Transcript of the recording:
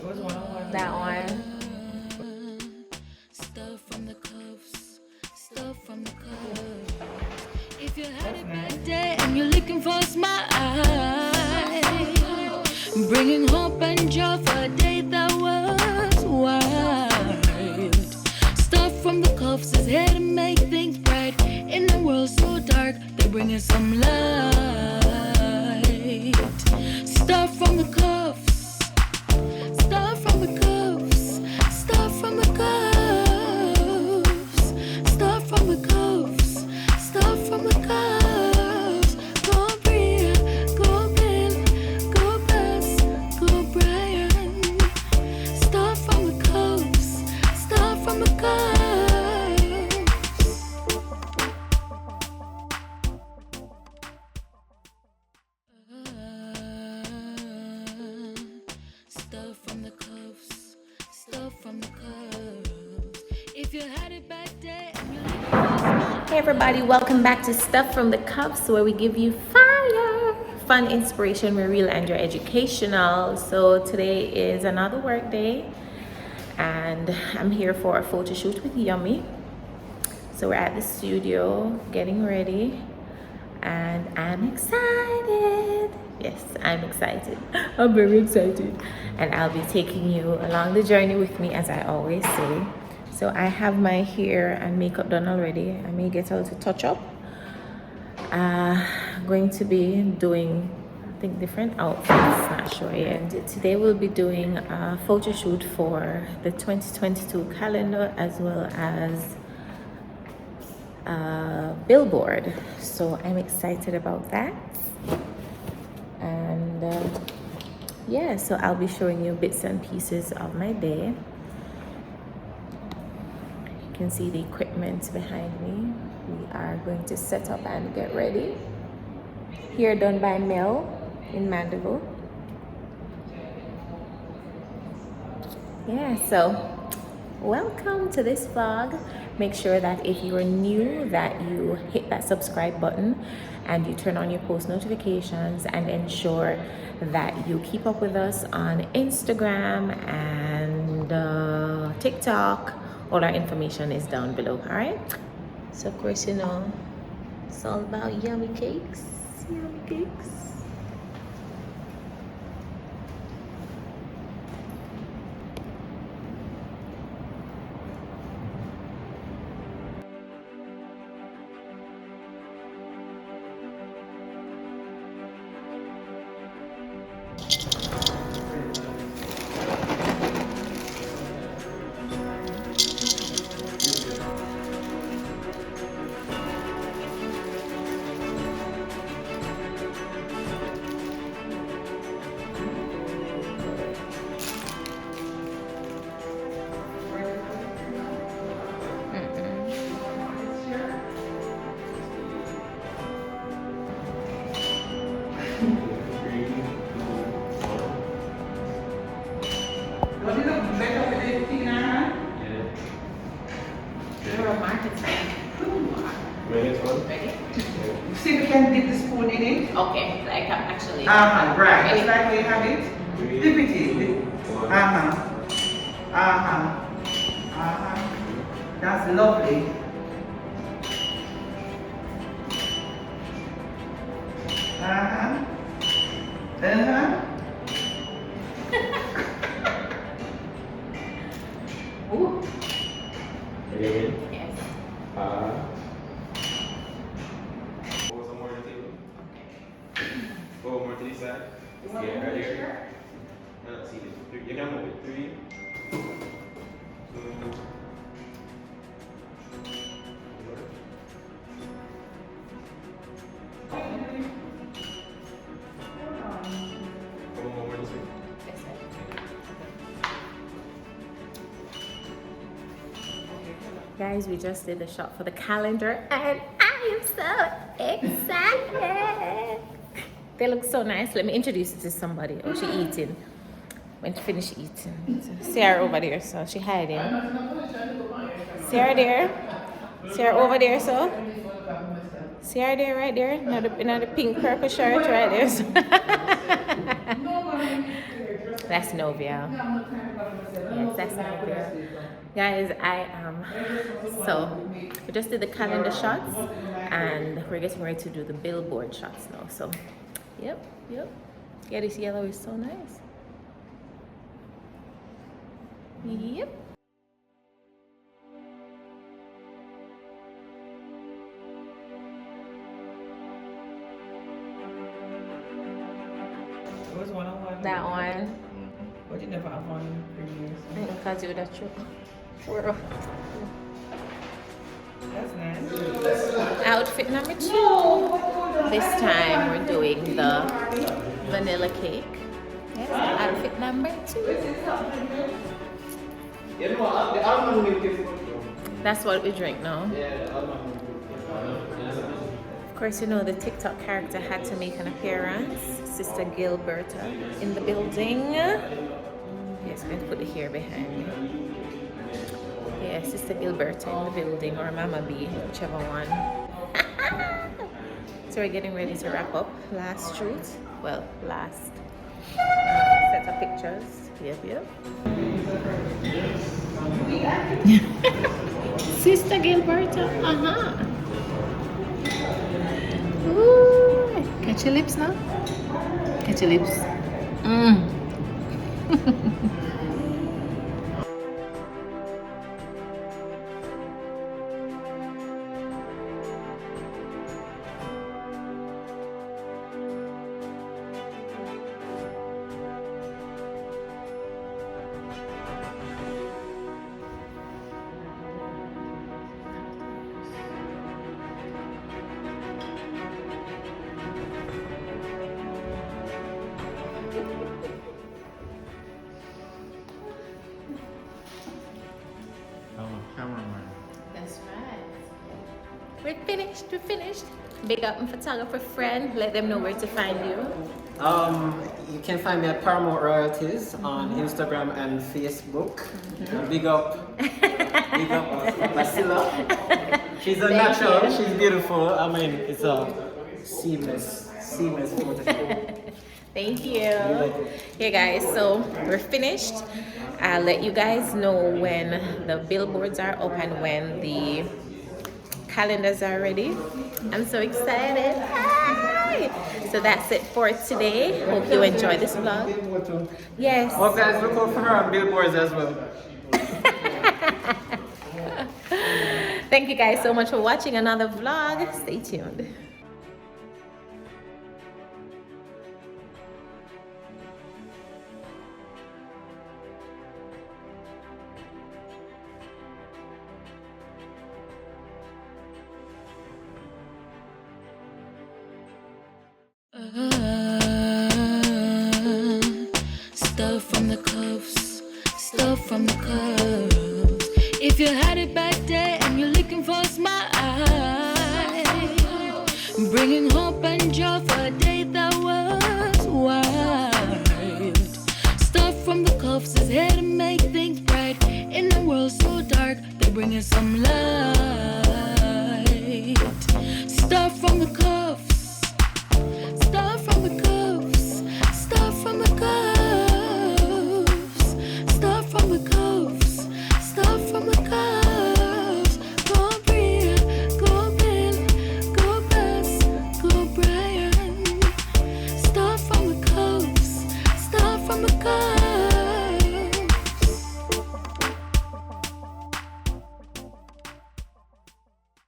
That one. Stuff from the cuffs, stuff from the cuffs. If you had a bad day and you're looking for a smile, bringing hope and joy for a day that was wild. Stuff from the cuffs is here to make things bright. In a world so dark, they bring us some light. Stuff from the cuffs, stuff from the cuffs, stuff from the cuffs, stuff from the cuffs, stuff from the cuffs. Go Bria, go Bill, go Bess, go Brian. Stuff from the cuffs, stuff from the cuffs. Stuff from the cuffs, stuff from the cuffs. If you had a bad day and you Hey everybody, welcome back to Stuff from the Cuffs, where we give you fire, fun inspiration, we're real and you're educational. So today is another work day and I'm here for a photo shoot with Yummy. So we're at the studio getting ready and I'm excited. Yes, I'm excited. I'm very excited. And I'll be taking you along the journey with me, as I always say. So I have my hair and makeup done already. I may get a little touch up. Going to be doing, I think, different outfits, not sure yet. Today we'll be doing a photo shoot for the 2022 calendar as well as Billboard. So I'm excited about that. And yeah, so I'll be showing you bits and pieces of my day. You can see the equipment behind me. We are going to set up and get ready. Here done by Mel in Mandeville. Yeah, so welcome to this vlog. Make sure that if you are new that you hit that subscribe button and you turn on your post notifications and ensure that you keep up with us on Instagram and TikTok. All our information is down below, all right? So of course, you know, it's all about yummy cakes, yummy cakes. See if you can dip the spoon in it. Okay, like I'm actually. Right. Just like we have it. Dip it in. That's lovely. Ooh. Again? Yes. Go some more to the table. Go more to this side. Yeah, right here. See this. You can move it. 3, 2, 4. Come on, more this way. Guys, we just did the shot for the calendar and I am so excited. They look so nice. Let me introduce you to somebody. Oh, she eating. Went to finish eating. So Sarah over there, so she hiding. Sarah there. Sarah over there, so. Sarah there, right there. Another pink purple shirt right there. So. That's Novia. Yes, that's Novia. Guys, so we just did the calendar shots and we're getting ready to do the billboard shots now. So, yep. Yeah, this yellow is so nice. Yep. What's one-on-one? That one. But you never have one previous. Because you that true. World. That's nice. Outfit number 2. This time we're doing the vanilla cake. Yes, outfit number 2. That's what we drink now. Of course, you know the TikTok character had to make an appearance. Sister Gilberta in the building. Yes, I'm going to put the hair behind me. Yeah, Sister Gilberta in the building, or Mama B, whichever one. So we're getting ready to wrap up. Last shoot. Well, last set of pictures. Yep. Sister Gilberta. Ooh, catch your lips now. Catch your lips. That's right. We're finished. Big up my photographer friend. Let them know where to find you. You can find me at Paramount Royalties on Instagram and Facebook. Big up Basila. She's a natural, she's beautiful. I mean, it's a seamless photo shoot. Thank you. Here guys, so we're finished. I'll let you guys know when the billboards are up and when the calendars are ready. I'm so excited. Hi! So that's it for today. Hope you enjoy this vlog. Yes. Oh guys, look out for her on Billboards as well. Thank you guys so much for watching another vlog. Stay tuned. Stuff from the cuffs, stuff from the cuffs. If you had it back there and you're looking for a smile, bringing hope and joy for a day that was wild. Stuff from the cuffs is here to make things bright. In a world so dark, they're bringing some light. Stuff from the cuffs.